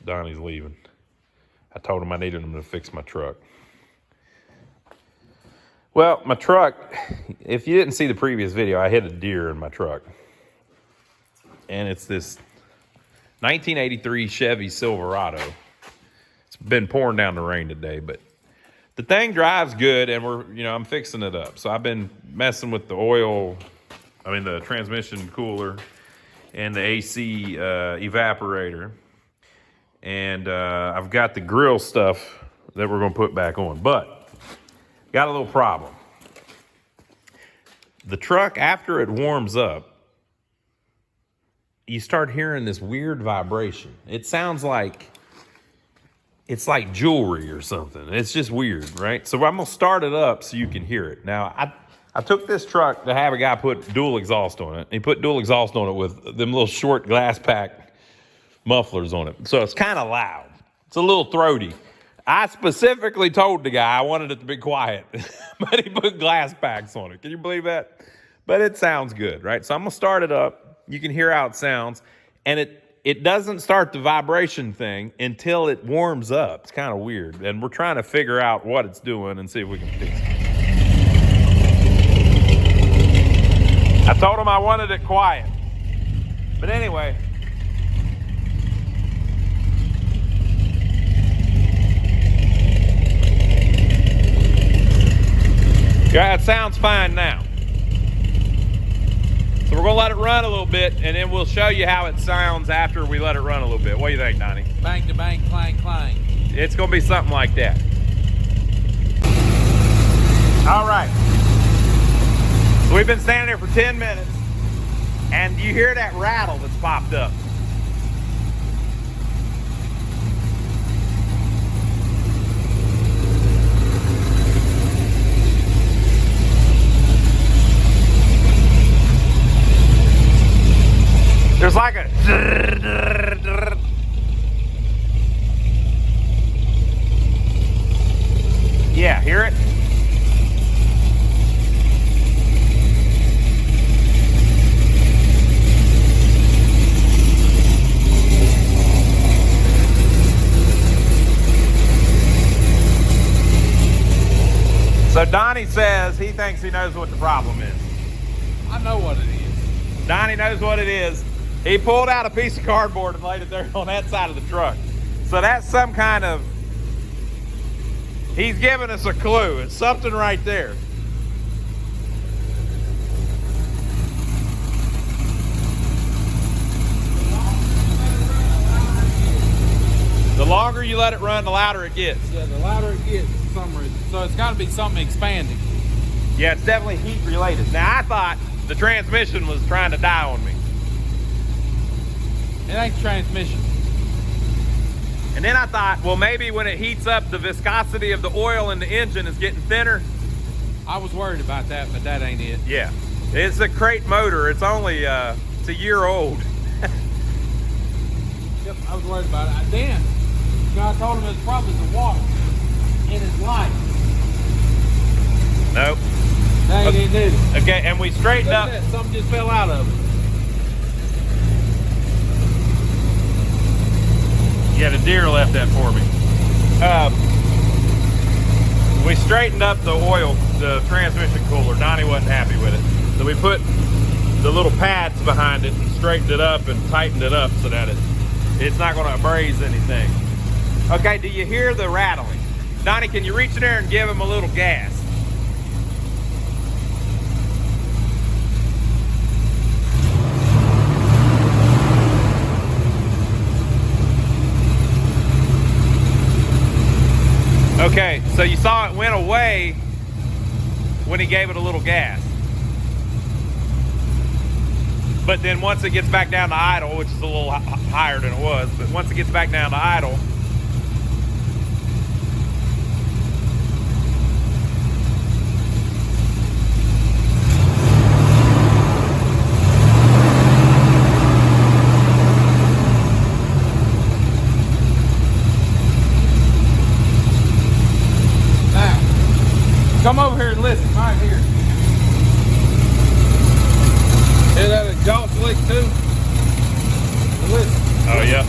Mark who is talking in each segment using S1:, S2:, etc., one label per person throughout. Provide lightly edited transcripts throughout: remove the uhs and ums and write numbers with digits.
S1: Donnie's leaving. I told him I needed him to fix my truck. Well, my truck, if you didn't see the previous video, I hit a deer in my truck. And it's this 1983 Chevy Silverado. It's been pouring down the rain today, but the thing drives good, and I'm fixing it up. So I've been messing with the oil, the transmission cooler and the AC evaporator. And I've got the grill stuff that we're going to put back on. But got a little problem. The truck, after it warms up, you start hearing this weird vibration. It sounds like it's like jewelry or something. It's just weird, right? So I'm going to start it up so you can hear it. Now, I took this truck to have a guy put dual exhaust on it. He put dual exhaust on it with them little short glass pack mufflers on it. So it's kind of loud. It's a little throaty. I specifically told the guy I wanted it to be quiet, but he put glass packs on it. Can you believe that? But it sounds good, right? So I'm going to start it up. You can hear how it sounds, and it doesn't start the vibration thing until it warms up. It's kind of weird, and we're trying to figure out what it's doing and see if we can fix it. I told him I wanted it quiet. But anyway. Yeah, it sounds fine now. So we're going to let it run a little bit, and then we'll show you how it sounds after we let it run a little bit. What do you think, Donnie?
S2: Bang to bang, clang, clang.
S1: It's going to be something like that. All right. So we've been standing here for 10 minutes, and you hear that rattle that's popped up. There's like a yeah, hear it? So Donnie says he thinks he knows what the problem is.
S2: I know what it is.
S1: Donnie knows what it is. He pulled out a piece of cardboard and laid it there on that side of the truck. So that's some kind of, he's giving us a clue. It's something right there. The longer you let it run, the louder it gets.
S2: Yeah, the louder it gets for some reason. So it's got to be something expanding.
S1: Yeah, it's definitely heat related. Now, I thought the transmission was trying to die on me.
S2: It ain't transmission.
S1: And then I thought, well, maybe when it heats up, the viscosity of the oil in the engine is getting thinner.
S2: I was worried about that, but that ain't it.
S1: Yeah, it's a crate motor. It's only, it's a year old.
S2: Yep, I was worried about it. Then, I told him it's probably the water in his light.
S1: Nope.
S2: That ain't it either.
S1: Okay, and we straightened up.
S2: That. Something just fell out of it.
S1: Yeah, the deer left that for me. We straightened up the oil, the transmission cooler. Donnie wasn't happy with it. So we put the little pads behind it and straightened it up and tightened it up so that it's not going to abrase anything. Okay, do you hear the rattling? Donnie, can you reach in there and give him a little gas? Okay, so you saw it went away when he gave it a little gas. But then once it gets back down to idle, which is a little higher than it was, but once it gets back down to idle,
S2: come over here and listen, right here. Hear that exhaust leak too? Listen.
S1: oh yeah.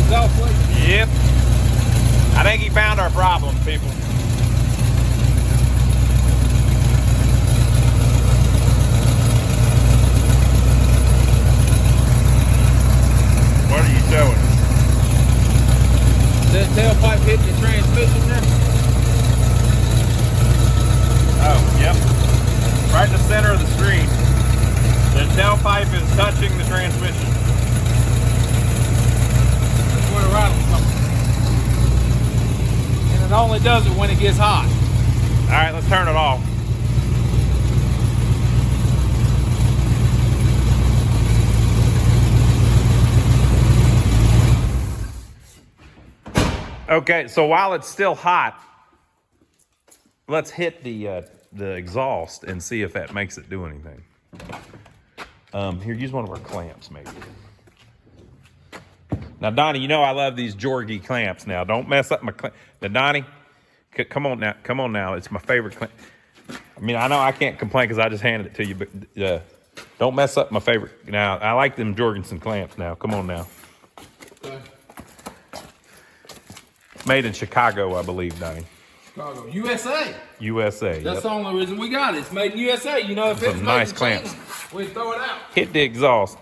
S2: exhaust leak.
S1: Yep. I think he found our problem, people. What are you showing us?
S2: That tailpipe hitting the transmission there.
S1: Oh, yep. Right in the center of the screen. The tailpipe is touching the transmission.
S2: That's where the rattling comes from. And it only does it when it gets hot.
S1: All right, let's turn it off. Okay, so while it's still hot, let's hit the exhaust and see if that makes it do anything. Here, use one of our clamps, maybe. Now, Donnie, you know I love these Jorgy clamps. Now, don't mess up my clamp. Now, Donnie, come on now. It's my favorite clamp. I mean, I know I can't complain because I just handed it to you, but don't mess up my favorite. Now, I like them Jorgensen clamps. Now, come on now.
S2: Okay.
S1: Made in Chicago, I believe, Donnie.
S2: Chicago, USA.
S1: USA.
S2: That's the only reason we got it. It's made in USA. You know, if it's
S1: Some
S2: made
S1: nice
S2: in
S1: clamps.
S2: China, we'd throw it out.
S1: Hit the exhaust.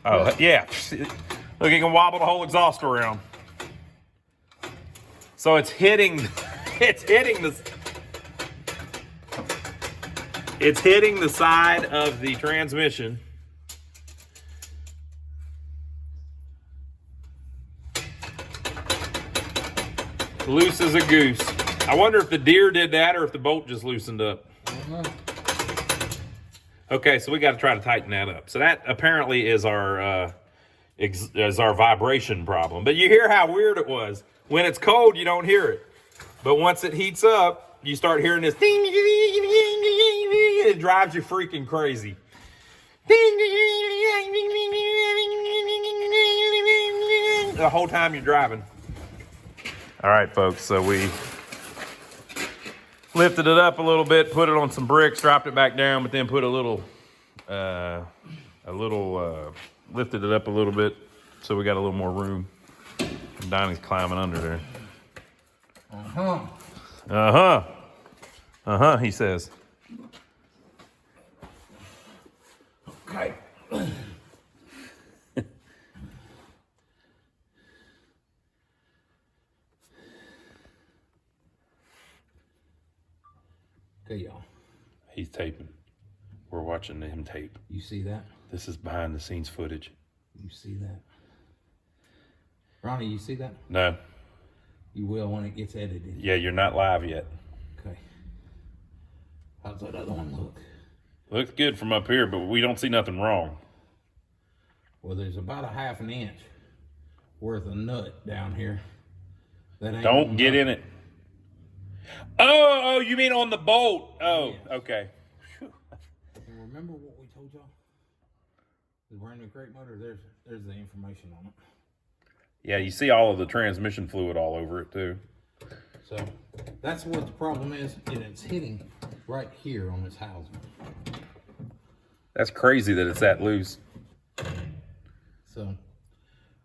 S1: Oh, yeah. Look, you can wobble the whole exhaust around. So it's hitting the side of the transmission. Loose as a goose. I wonder if the deer did that or if the bolt just loosened up. Okay, so we got to try to tighten that up. So that apparently is our vibration problem. But you hear how weird it was. When it's cold, you don't hear it. But once it heats up, you start hearing this ding, ding, ding, ding, ding, ding, ding. It drives you freaking crazy. The whole time you're driving. All right, folks, so we lifted it up a little bit, put it on some bricks, dropped it back down, but then put lifted it up a little bit so we got a little more room. And Donnie's climbing under there. He says.
S2: Okay. Okay, y'all.
S1: He's taping. We're watching him tape.
S2: You see that?
S1: This is behind the scenes footage.
S2: You see that? Ronnie, you see that?
S1: No.
S2: You will when it gets edited.
S1: Yeah, you're not live yet.
S2: Okay. How's that other one look?
S1: Looks good from up here, but we don't see nothing wrong.
S2: Well, there's about a ½ an inch worth of nut down here. That ain't
S1: Don't get in it. Oh, you mean on the bolt? Oh, yes. Okay.
S2: And remember what we told y'all? The brand new crate motor, there's the information on it.
S1: Yeah, you see all of the transmission fluid all over it too.
S2: So that's what the problem is, and it's hitting right here on this housing.
S1: That's crazy that it's that loose.
S2: So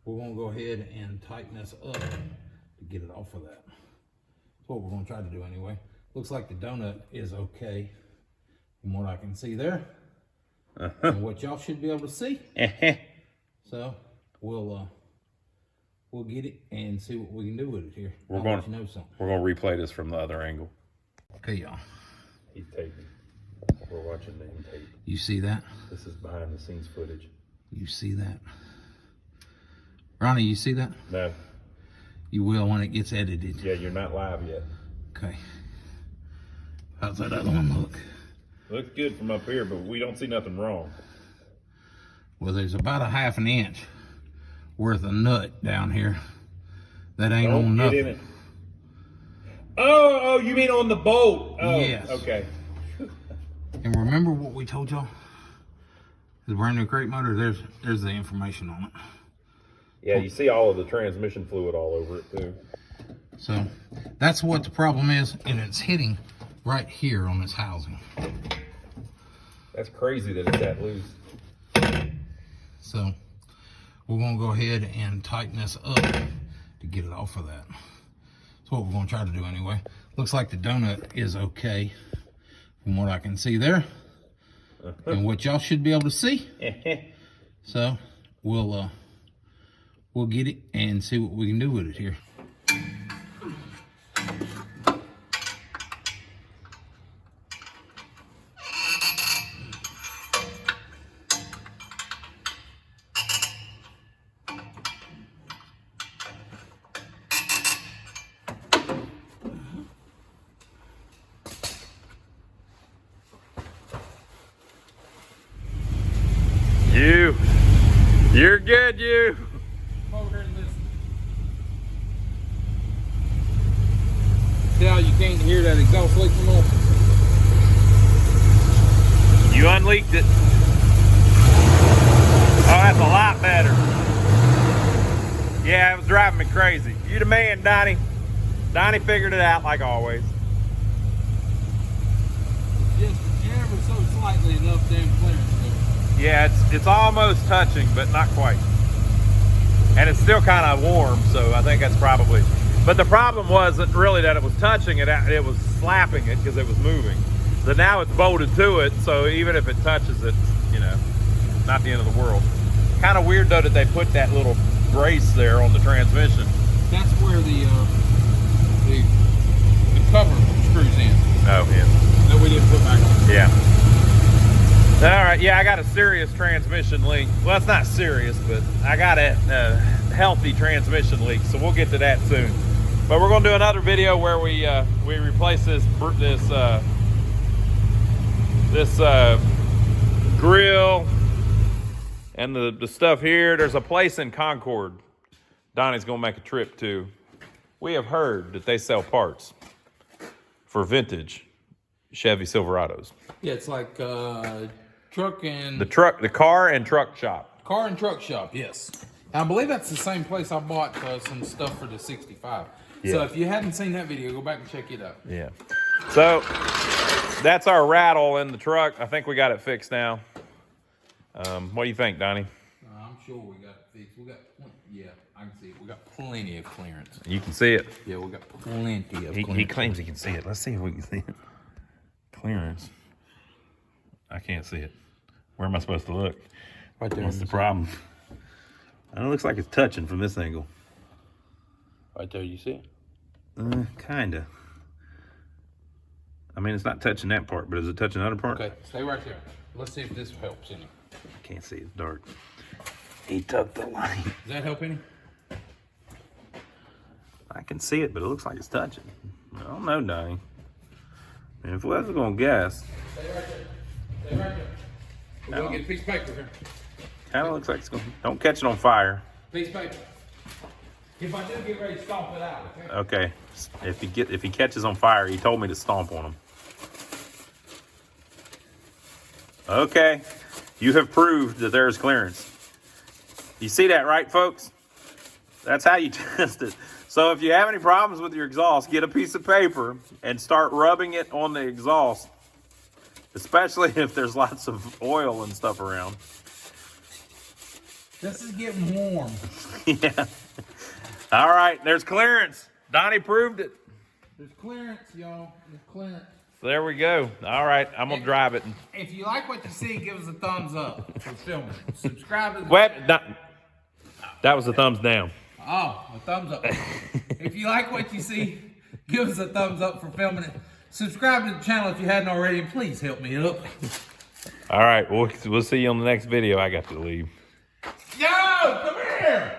S2: we're gonna go ahead and tighten this up to get it off of that. That's what we're gonna try to do anyway. Looks like the donut is okay from what I can see there. And what y'all should be able to see. So we'll get it and see what we can do with it here.
S1: We're going to replay this from the other angle.
S2: Okay, y'all.
S1: He's taping. We're watching him tape.
S2: You see that?
S1: This is behind the scenes footage.
S2: You see that? Ronnie, you see that?
S1: No.
S2: You will when it gets edited.
S1: Yeah, you're not live yet.
S2: Okay. How's that other one look?
S1: Looks good from up here, but we don't see nothing wrong.
S2: Well, there's about a ½ an inch worth of nut down here. That ain't
S1: Don't
S2: on
S1: get
S2: nothing.
S1: in it. Oh, you mean on the bolt? Oh,
S2: yes.
S1: Okay.
S2: And remember what we told y'all? The brand new crate motor, there's the information on it.
S1: Yeah, you see all of the transmission fluid all over it too.
S2: So that's what the problem is, and it's hitting right here on this housing.
S1: That's crazy that it's that loose.
S2: So we're gonna go ahead and tighten this up to get it off of that. That's what we're gonna try to do anyway. Looks like the donut is okay from what I can see there. And what y'all should be able to see. So we'll get it and see what we can do with it here.
S1: You're good, you.
S2: Come over here and listen. See how you can't hear that exhaust leak from up?
S1: You unleaked it. Oh, that's a lot better. Yeah, it was driving me crazy. You the man, Donnie. Donnie figured it out like always.
S2: Just ever so slightly enough damn clearance.
S1: Yeah, it's almost touching, but not quite. And it's still kind of warm, so I think that's probably. But the problem wasn't really that it was touching it; it was slapping it because it was moving. So now it's bolted to it, so even if it touches it, you know, not the end of the world. Kind of weird though that they put that little brace there on the transmission.
S2: That's where the cover screws in.
S1: Oh yeah.
S2: That we didn't put back on.
S1: Yeah. All right, yeah, I got a serious transmission leak. Well, it's not serious, but I got a healthy transmission leak, so we'll get to that soon. But we're gonna do another video where we replace this grill and the stuff here. There's a place in Concord Donnie's gonna make a trip to. We have heard that they sell parts for vintage Chevy Silverados.
S2: Yeah, it's like truck and
S1: The car and truck shop.
S2: car and truck shop. Yes, and I believe that's the same place I bought some stuff for the 65.
S1: Yeah.
S2: So if you hadn't seen that video, go back and check it out.
S1: Yeah. So that's our rattle in the truck. I think we got it fixed now. What do you think, Donnie?
S2: I'm sure we got it fixed. We got yeah, I can see it. We got plenty of clearance.
S1: You can see it.
S2: Yeah, we got plenty of clearance.
S1: He claims he can see it. Let's see if we can see it. Clearance. I can't see it. Where am I supposed to look?
S2: Right there.
S1: What's the problem? It looks like it's touching from this angle.
S2: Right there, you see it?
S1: Kinda. I mean, it's not touching that part, but is it touching the other part?
S2: Okay, stay right there. Let's see if this helps any.
S1: I can't see. It's dark. He took the line.
S2: Does that help any?
S1: I can see it, but it looks like it's touching. I don't know, Donnie. And if I was gonna guess,
S2: Stay right there. Stay right there. We're gonna get a piece of paper here.
S1: kind of looks like it's gonna. Don't catch it on fire.
S2: Piece of paper. If I do get ready to stomp it out,
S1: Okay.
S2: okay?
S1: If he catches on fire, he told me to stomp on him. Okay. You have proved that there is clearance. You see that, right, folks? That's how you test it. So if you have any problems with your exhaust, get a piece of paper and start rubbing it on the exhaust, especially if there's lots of oil and stuff around.
S2: This is getting warm.
S1: Yeah. All right, there's clearance. Donnie proved it.
S2: There's clearance, y'all. There's clearance.
S1: So there we go. All right, I'm gonna drive it.
S2: If you like what you see, give us a thumbs up for filming. Subscribe to the
S1: That was a thumbs down.
S2: Oh, a thumbs up. If you like what you see, give us a thumbs up for filming it. Subscribe to the channel if you hadn't already, and please help me up.
S1: All right, we'll see you on the next video. I got to leave.
S2: Yo, come here!